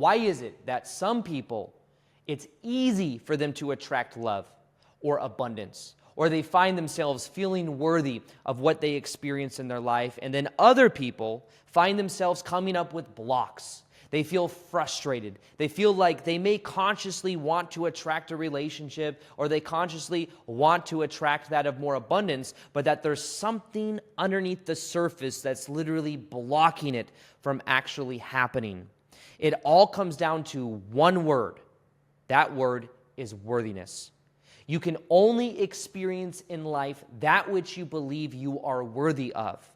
Why is it that some people, it's easy for them to attract love or abundance, or they find themselves feeling worthy of what they experience in their life, and then other people find themselves coming up with blocks? They feel frustrated. They feel like they may consciously want to attract a relationship, or they consciously want to attract that of more abundance, but that there's something underneath the surface that's literally blocking it from actually happening. It all comes down to one word. That word is worthiness. You can only experience in life that which you believe you are worthy of.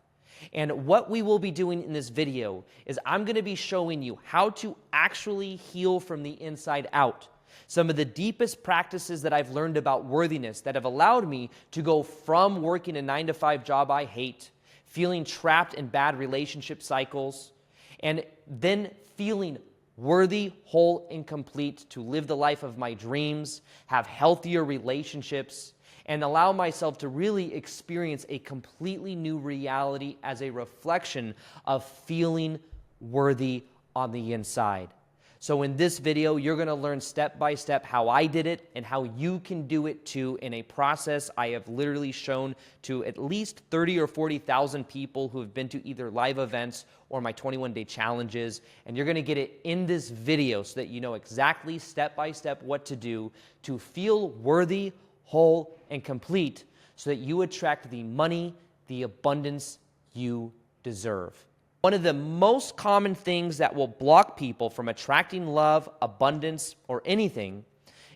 And what we will be doing in this video is I'm going to be showing you how to actually heal from the inside out. Some of the deepest practices that I've learned about worthiness that have allowed me to go from working a 9-to-5 job I hate, feeling trapped in bad relationship cycles, and then feeling worthy, whole, and complete to live the life of my dreams, have healthier relationships, and allow myself to really experience a completely new reality as a reflection of feeling worthy on the inside. So in this video, you're going to learn step by step how I did it and how you can do it too, in a process I have literally shown to at least 30 or 40,000 people who have been to either live events or my 21-day challenges. And you're going to get it in this video so that you know exactly step by step what to do to feel worthy, whole, and complete, so that you attract the money, the abundance you deserve. One of the most common things that will block people from attracting love, abundance, or anything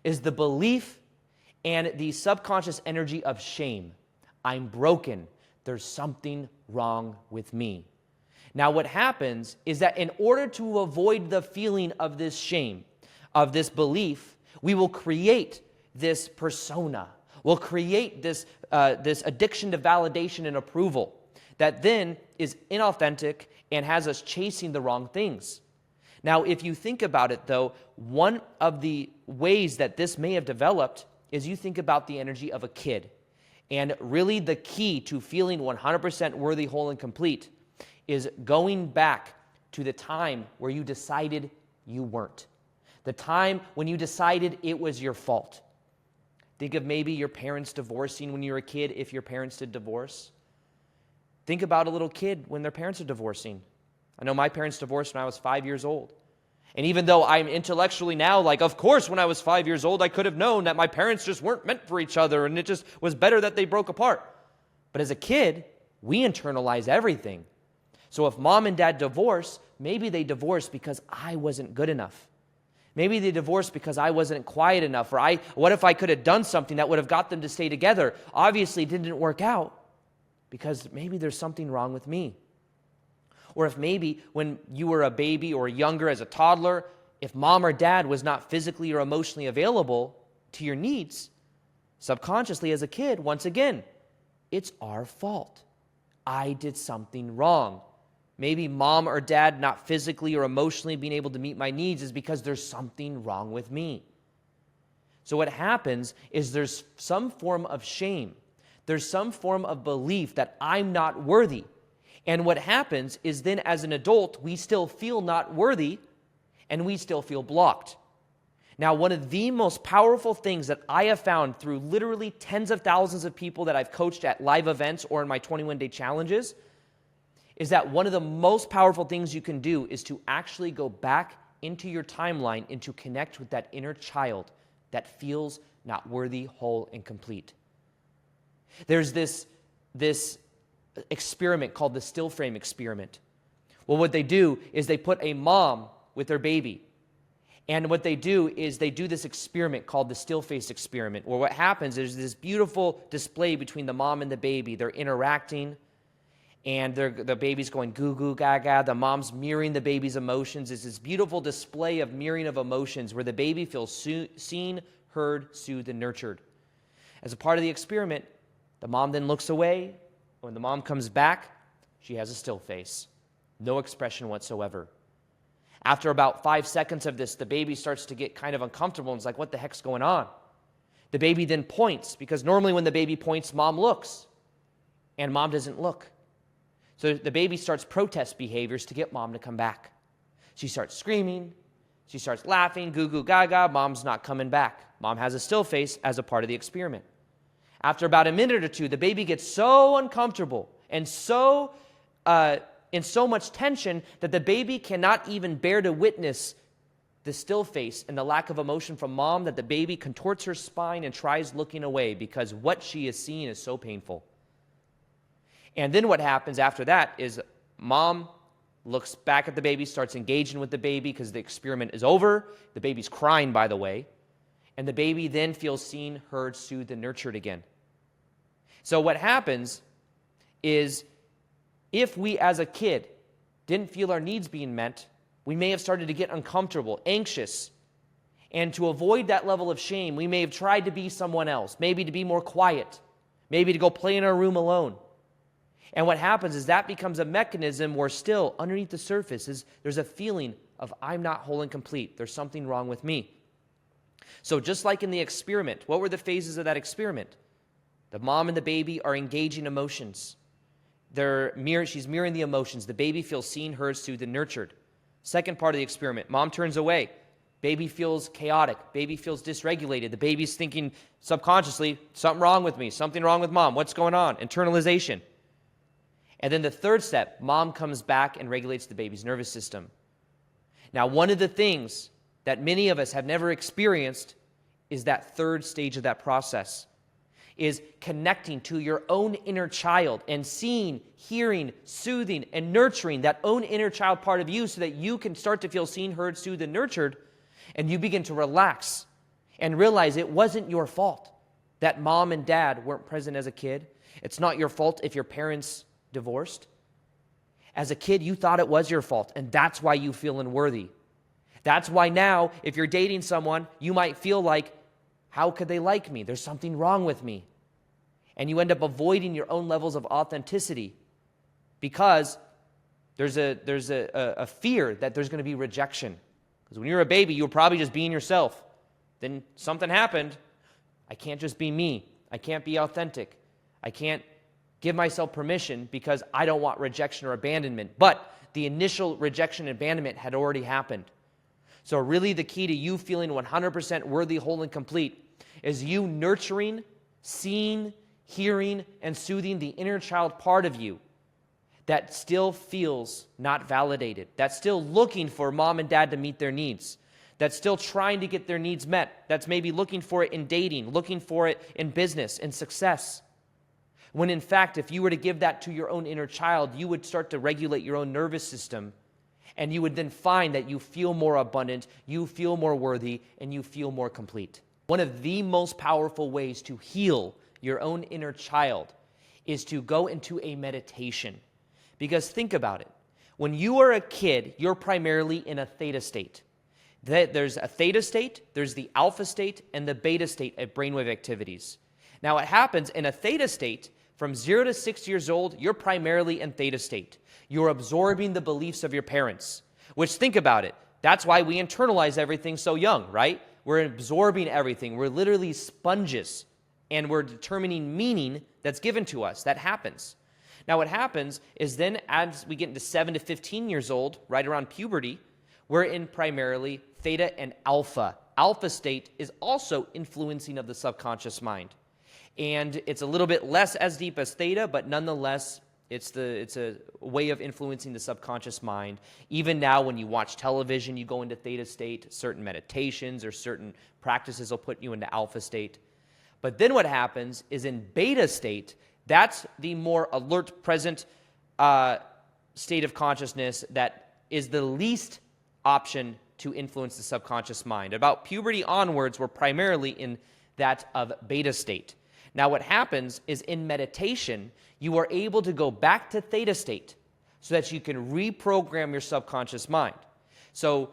is the belief and the subconscious energy of shame. I'm broken. There's something wrong with me. Now, what happens is that in order to avoid the feeling of this shame, of this belief, we will create this persona. We'll create this addiction to validation and approval that then is inauthentic and has us chasing the wrong things. Now, if you think about it, though, one of the ways that this may have developed is you think about the energy of a kid. And really the key to feeling 100% worthy, whole, and complete is going back to the time where you decided you weren't. The time when you decided it was your fault. Think of maybe your parents divorcing when you were a kid, if your parents did divorce. Think about a little kid when their parents are divorcing. I know my parents divorced when I was 5 years old. And even though I'm intellectually now, like, of course, when I was 5 years old, I could have known that my parents just weren't meant for each other and it just was better that they broke apart. But as a kid, we internalize everything. So if mom and dad divorce, maybe they divorced because I wasn't good enough. Maybe they divorced because I wasn't quiet enough, or what if I could have done something that would have got them to stay together? Obviously, it didn't work out because maybe there's something wrong with me. Or if maybe when you were a baby or younger as a toddler, if mom or dad was not physically or emotionally available to your needs, subconsciously as a kid, once again, it's our fault. I did something wrong. Maybe mom or dad not physically or emotionally being able to meet my needs is because there's something wrong with me. So what happens is there's some form of shame. There's some form of belief that I'm not worthy. And what happens is then as an adult, we still feel not worthy and we still feel blocked. Now, one of the most powerful things that I have found through literally tens of thousands of people that I've coached at live events or in my 21-day challenges is that one of the most powerful things you can do is to actually go back into your timeline and to connect with that inner child that feels not worthy, whole, and complete. There's this experiment called the still frame experiment. Well, what they do is they put a mom with their baby. And what they do is they do this experiment called the still face experiment, where what happens is this beautiful display between the mom and the baby. They're interacting, and the baby's going goo goo gaga. The mom's mirroring the baby's emotions. It's this beautiful display of mirroring of emotions where the baby feels seen, heard, soothed, and nurtured. As a part of the experiment, the mom then looks away. When the mom comes back, she has a still face. No expression whatsoever. After about 5 seconds of this, the baby starts to get kind of uncomfortable and is like, what the heck's going on? The baby then points, because normally when the baby points, mom looks. And mom doesn't look. So the baby starts protest behaviors to get mom to come back. She starts screaming. She starts laughing, goo goo gaga, mom's not coming back. Mom has a still face as a part of the experiment. After about a minute or two, the baby gets so uncomfortable and so in so much tension that the baby cannot even bear to witness the still face and the lack of emotion from mom, that the baby contorts her spine and tries looking away because what she is seeing is so painful. And then what happens after that is mom looks back at the baby, starts engaging with the baby because the experiment is over. The baby's crying, by the way. And the baby then feels seen, heard, soothed, and nurtured again. So what happens is if we as a kid didn't feel our needs being met, we may have started to get uncomfortable, anxious. And to avoid that level of shame, we may have tried to be someone else, maybe to be more quiet, maybe to go play in our room alone. And what happens is that becomes a mechanism where still underneath the surface there's a feeling of I'm not whole and complete. There's something wrong with me. So just like in the experiment, what were the phases of that experiment? The mom and the baby are engaging emotions. She's mirroring the emotions. The baby feels seen, heard, soothed, and nurtured. Second part of the experiment, mom turns away. Baby feels chaotic. Baby feels dysregulated. The baby's thinking subconsciously, something wrong with me, something wrong with mom. What's going on? Internalization. And then the third step, mom comes back and regulates the baby's nervous system. Now, one of the things that many of us have never experienced is that third stage of that process, is connecting to your own inner child and seeing, hearing, soothing, and nurturing that own inner child part of you so that you can start to feel seen, heard, soothed, and nurtured, and you begin to relax and realize it wasn't your fault that mom and dad weren't present as a kid. It's not your fault if your parents divorced. As a kid, you thought it was your fault, and that's why you feel unworthy. That's why now, if you're dating someone, you might feel like, how could they like me? There's something wrong with me. And you end up avoiding your own levels of authenticity because there's a fear that there's going to be rejection. Because when you're a baby, you were probably just being yourself. Then something happened. I can't just be me. I can't be authentic. I can't give myself permission because I don't want rejection or abandonment. But the initial rejection and abandonment had already happened. So really the key to you feeling 100% worthy, whole, and complete is you nurturing, seeing, hearing, and soothing the inner child part of you that still feels not validated, that's still looking for mom and dad to meet their needs, that's still trying to get their needs met, that's maybe looking for it in dating, looking for it in business and success. When in fact, if you were to give that to your own inner child, you would start to regulate your own nervous system, and you would then find that you feel more abundant, you feel more worthy, and you feel more complete. One of the most powerful ways to heal your own inner child is to go into a meditation. Because think about it. When you are a kid, you're primarily in a theta state. There's a theta state, there's the alpha state, and the beta state of brainwave activities. Now, what happens in a theta state, from 0 to 6 years old, you're primarily in theta state. You're absorbing the beliefs of your parents, which, think about it, that's why we internalize everything so young, right? We're absorbing everything. We're literally sponges, and we're determining meaning that's given to us. That happens. Now, what happens is then as we get into 7 to 15 years old, right around puberty, we're in primarily theta and alpha. Alpha state is also influencing of the subconscious mind. And it's a little bit less as deep as theta, but nonetheless, it's a way of influencing the subconscious mind. Even now, when you watch television, you go into theta state. Certain meditations or certain practices will put you into alpha state. But then what happens is in beta state, that's the more alert, present state of consciousness that is the least option to influence the subconscious mind. About puberty onwards, we're primarily in that of beta state. Now, what happens is in meditation, you are able to go back to theta state so that you can reprogram your subconscious mind. So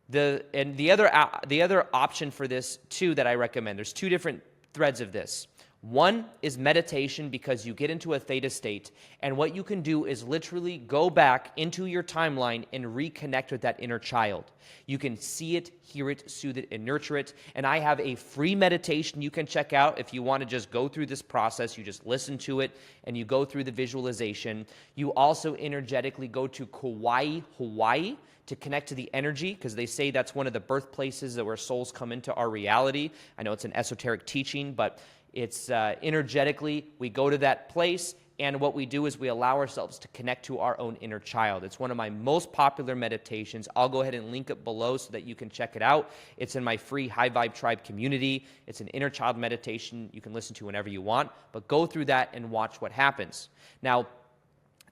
the other option for this too that I recommend, there's two different threads of this. One is meditation, because you get into a theta state, and what you can do is literally go back into your timeline and reconnect with that inner child. You can see it, hear it, soothe it, and nurture it. And I have a free meditation you can check out if you want to just go through this process. You just listen to it and you go through the visualization. You also energetically go to Kauai, Hawaii, to connect to the energy, because they say that's one of the birthplaces where souls come into our reality. I know it's an esoteric teaching, but it's energetically, we go to that place, and what we do is we allow ourselves to connect to our own inner child. It's one of my most popular meditations. I'll go ahead and link it below so that you can check it out. It's in my free High Vibe Tribe community. It's an inner child meditation you can listen to whenever you want, but go through that and watch what happens. Now,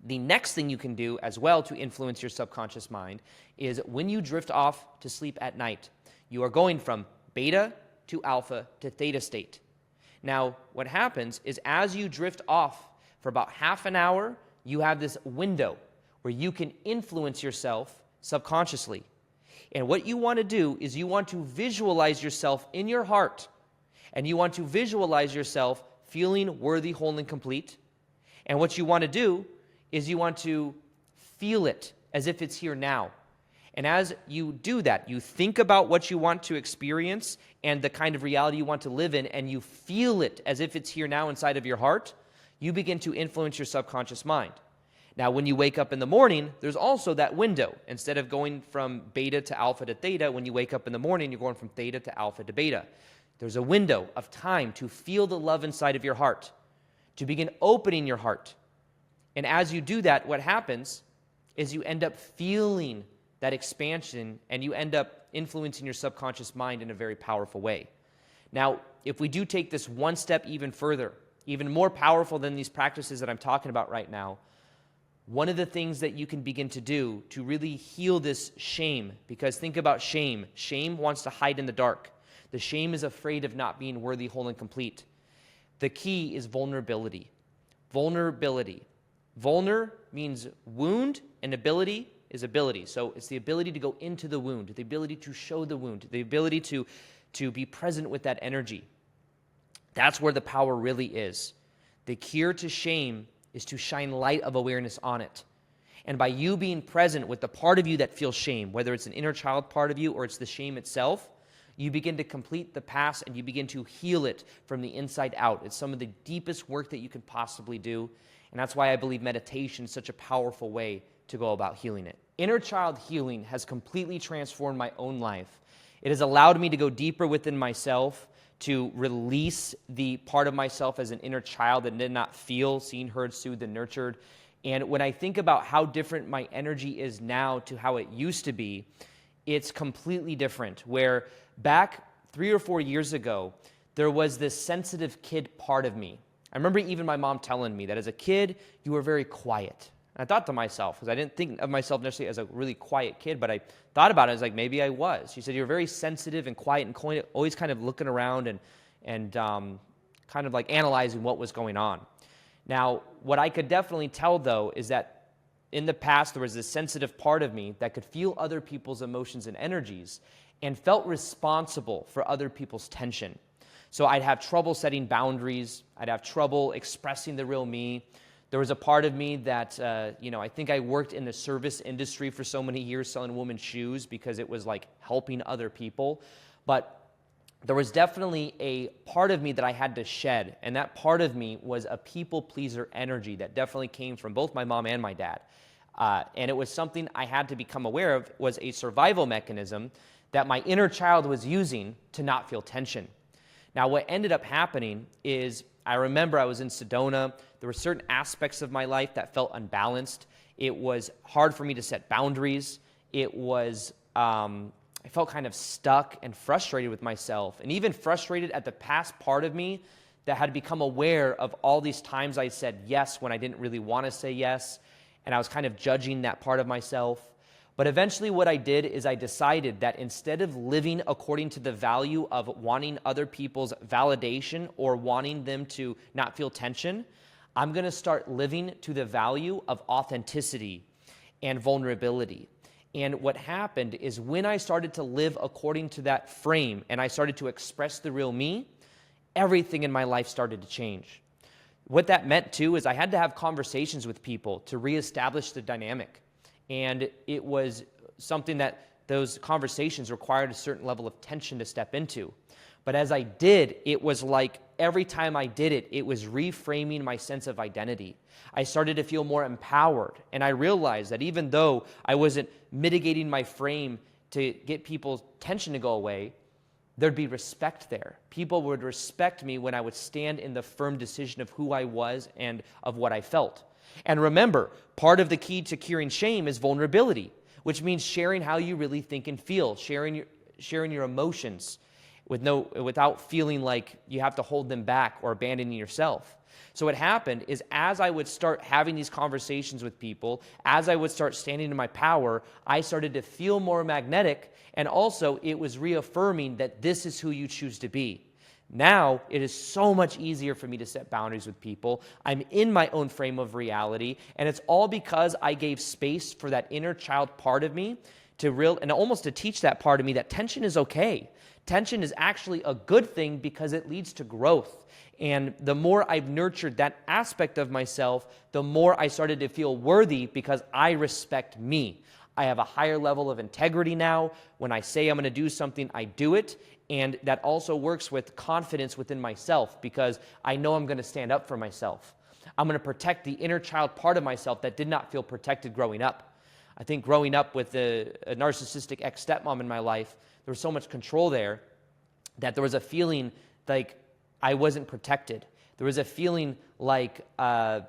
the next thing you can do as well to influence your subconscious mind is when you drift off to sleep at night, you are going from beta to alpha to theta state. Now, what happens is as you drift off for about half an hour, you have this window where you can influence yourself subconsciously. And what you want to do is you want to visualize yourself in your heart, and you want to visualize yourself feeling worthy, whole, and complete. And what you want to do is you want to feel it as if it's here now. And as you do that, you think about what you want to experience and the kind of reality you want to live in, and you feel it as if it's here now inside of your heart, you begin to influence your subconscious mind. Now, when you wake up in the morning, there's also that window. Instead of going from beta to alpha to theta, when you wake up in the morning, you're going from theta to alpha to beta. There's a window of time to feel the love inside of your heart, to begin opening your heart. And as you do that, what happens is you end up feeling that expansion, and you end up influencing your subconscious mind in a very powerful way. Now, if we do take this one step even further, even more powerful than these practices that I'm talking about right now, one of the things that you can begin to do to really heal this shame, because think about shame. Shame wants to hide in the dark. The shame is afraid of not being worthy, whole, and complete. The key is vulnerability. Vulnerability. Vulner means wound, and ability is ability. So it's the ability to go into the wound, the ability to show the wound, the ability to be present with that energy. That's where the power really is. The cure to shame is to shine light of awareness on it. And by you being present with the part of you that feels shame, whether it's an inner child part of you or it's the shame itself, you begin to complete the past and you begin to heal it from the inside out. It's some of the deepest work that you could possibly do. And that's why I believe meditation is such a powerful way to go about healing it. Inner child healing has completely transformed my own life. It has allowed me to go deeper within myself, to release the part of myself as an inner child that did not feel seen, heard, soothed, and nurtured. And when I think about how different my energy is now to how it used to be, it's completely different. Where back 3 or 4 years ago, there was this sensitive kid part of me. I remember even my mom telling me that as a kid, you were very quiet. And I thought to myself, because I didn't think of myself necessarily as a really quiet kid, but I thought about it, I was like, maybe I was. She said, you're very sensitive and quiet and always kind of looking around and kind of like analyzing what was going on. Now, what I could definitely tell, though, is that in the past, there was this sensitive part of me that could feel other people's emotions and energies and felt responsible for other people's tension. So I'd have trouble setting boundaries. I'd have trouble expressing the real me. There was a part of me that, I think I worked in the service industry for so many years selling women's shoes because it was like helping other people. But there was definitely a part of me that I had to shed. And that part of me was a people pleaser energy that definitely came from both my mom and my dad. And it was something I had to become aware of, was a survival mechanism that my inner child was using to not feel tension. Now, what ended up happening is I remember I was in Sedona. There were certain aspects of my life that felt unbalanced. It was hard for me to set boundaries. It was, I felt kind of stuck and frustrated with myself, and even frustrated at the past part of me that had become aware of all these times I said yes when I didn't really want to say yes, and I was kind of judging that part of myself. But eventually what I did is I decided that instead of living according to the value of wanting other people's validation or wanting them to not feel tension, I'm going to start living to the value of authenticity and vulnerability. And what happened is when I started to live according to that frame and I started to express the real me, everything in my life started to change. What that meant too is I had to have conversations with people to reestablish the dynamic. And it was something that those conversations required a certain level of tension to step into. But as I did, it was like every time I did it, it was reframing my sense of identity. I started to feel more empowered. And I realized that even though I wasn't mitigating my frame to get people's tension to go away, there'd be respect there. People would respect me when I would stand in the firm decision of who I was and of what I felt. And remember, part of the key to curing shame is vulnerability, which means sharing how you really think and feel, sharing your emotions without feeling like you have to hold them back or abandoning yourself. So what happened is as I would start having these conversations with people, as I would start standing in my power, I started to feel more magnetic, and also it was reaffirming that this is who you choose to be. Now, it is so much easier for me to set boundaries with people. I'm in my own frame of reality, and it's all because I gave space for that inner child part of me and almost to teach that part of me that tension is okay. Tension is actually a good thing because it leads to growth. And the more I've nurtured that aspect of myself, the more I started to feel worthy because I respect me. I have a higher level of integrity now. When I say I'm going to do something, I do it. And that also works with confidence within myself because I know I'm going to stand up for myself. I'm going to protect the inner child part of myself that did not feel protected growing up. I think growing up with a narcissistic ex-stepmom in my life, there was so much control there that there was a feeling like I wasn't protected. There was a feeling like a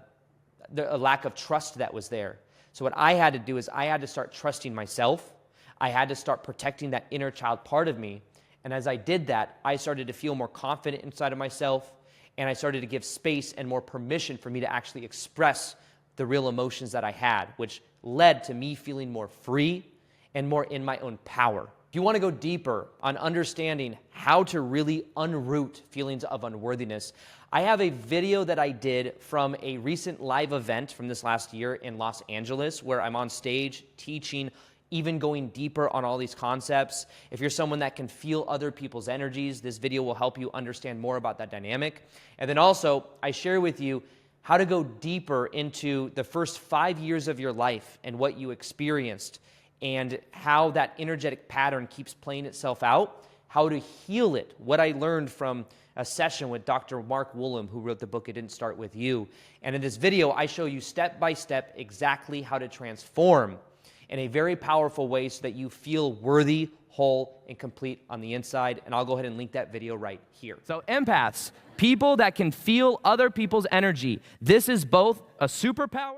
lack of trust that was there. So what I had to do is I had to start trusting myself. I had to start protecting that inner child part of me. And as I did that, I started to feel more confident inside of myself, and I started to give space and more permission for me to actually express the real emotions that I had, which led to me feeling more free and more in my own power. If you want to go deeper on understanding how to really unroot feelings of unworthiness, I have a video that I did from a recent live event from this last year in Los Angeles where I'm on stage teaching, even going deeper on all these concepts. If you're someone that can feel other people's energies, this video will help you understand more about that dynamic. And then also, I share with you how to go deeper into the first 5 years of your life and what you experienced and how that energetic pattern keeps playing itself out, how to heal it, what I learned from a session with Dr. Mark Woolham, who wrote the book, It Didn't Start With You. And in this video, I show you step by step exactly how to transform in a very powerful way so that you feel worthy, whole, and complete on the inside. And I'll go ahead and link that video right here. So empaths, people that can feel other people's energy. This is both a superpower